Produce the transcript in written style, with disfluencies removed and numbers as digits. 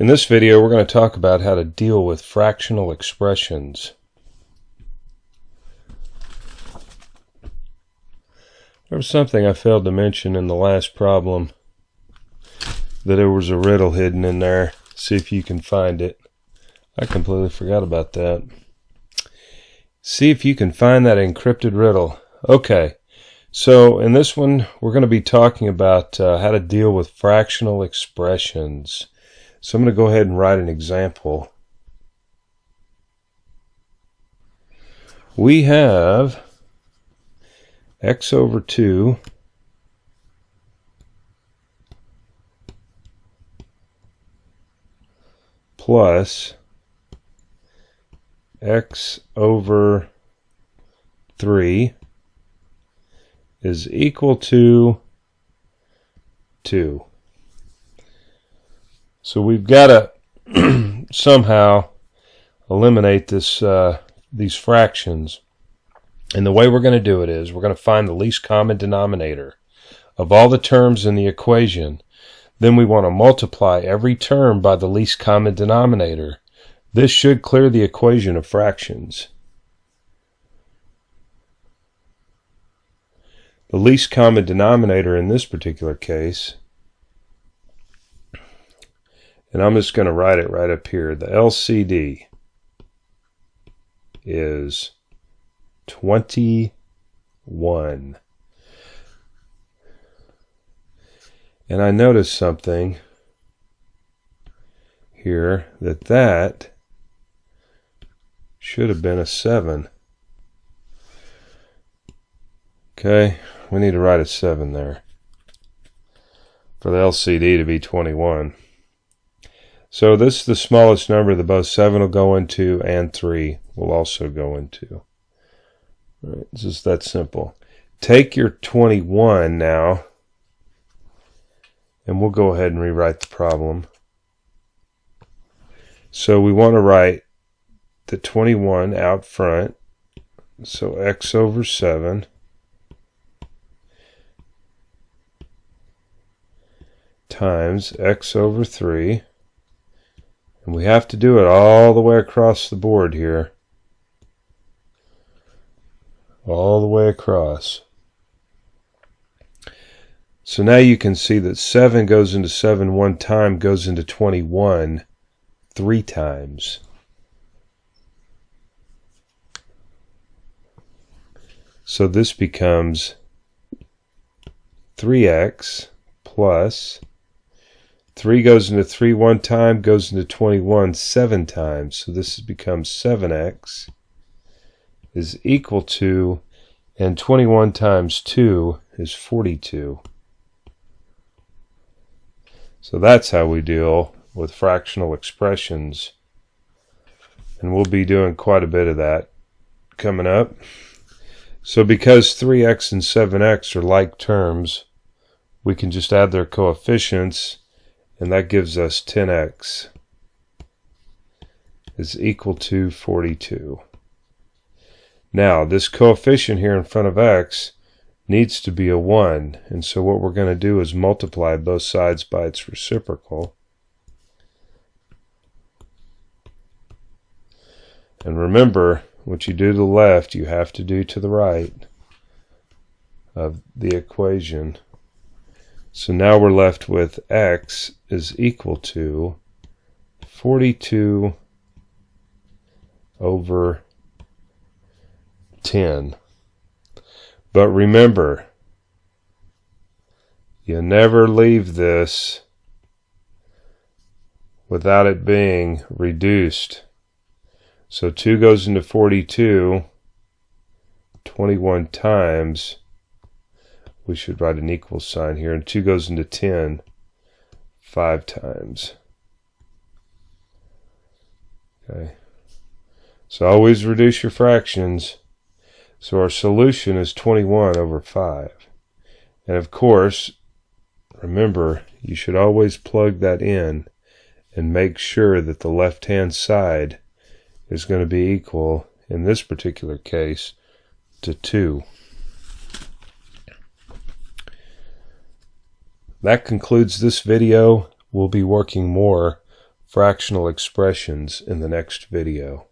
In this video, we're going to talk about how to deal with fractional expressions. There was something I failed to mention in the last problem, that there was a riddle hidden in there. See if you can find it. I completely forgot about that. See if you can find that encrypted riddle. Okay, so in this one, we're going to be talking about how to deal with fractional expressions. So I'm going to go ahead and write an example. We have x over 2 plus x over 3 is equal to 2. So we've got to somehow eliminate this these fractions. And the way we're going to do it is we're going to find the least common denominator of all the terms in the equation. Then we want to multiply every term by the least common denominator. This should clear the equation of fractions. The least common denominator in this particular case, and I'm just going to write it right up here, the LCD is 21. And I noticed something here, that should have been a 7. Okay, we need to write a 7 there for the LCD to be 21. So this is the smallest number that both 7 will go into and 3 will also go into. All right, it's just that simple. Take your 21 now, and we'll go ahead and rewrite the problem. So we want to write the 21 out front. So x over 7 times x over 3. And we have to do it all the way across the board here. All the way across. So now you can see that 7 goes into 7 one time, goes into 21 3 times. So this becomes 3x plus 3 goes into 3 one time, goes into 21 7 times. So this becomes 7x is equal to, and 21 times 2 is 42. So that's how we deal with fractional expressions. And we'll be doing quite a bit of that coming up. So because 3x and 7x are like terms, we can just add their coefficients, and that gives us 10x is equal to 42. Now, this coefficient here in front of x needs to be a 1, and so what we're going to do is multiply both sides by its reciprocal. And remember, what you do to the left, you have to do to the right of the equation. So now we're left with x is equal to 42 over 10. But remember, you never leave this without it being reduced. So 2 goes into 42 21 times. We should write an equal sign here. And 2 goes into 10 5 times. Okay. So always reduce your fractions. So our solution is 21 over 5. And of course, remember, you should always plug that in and make sure that the left-hand side is going to be equal, in this particular case, to 2. That concludes this video. We'll be working more fractional expressions in the next video.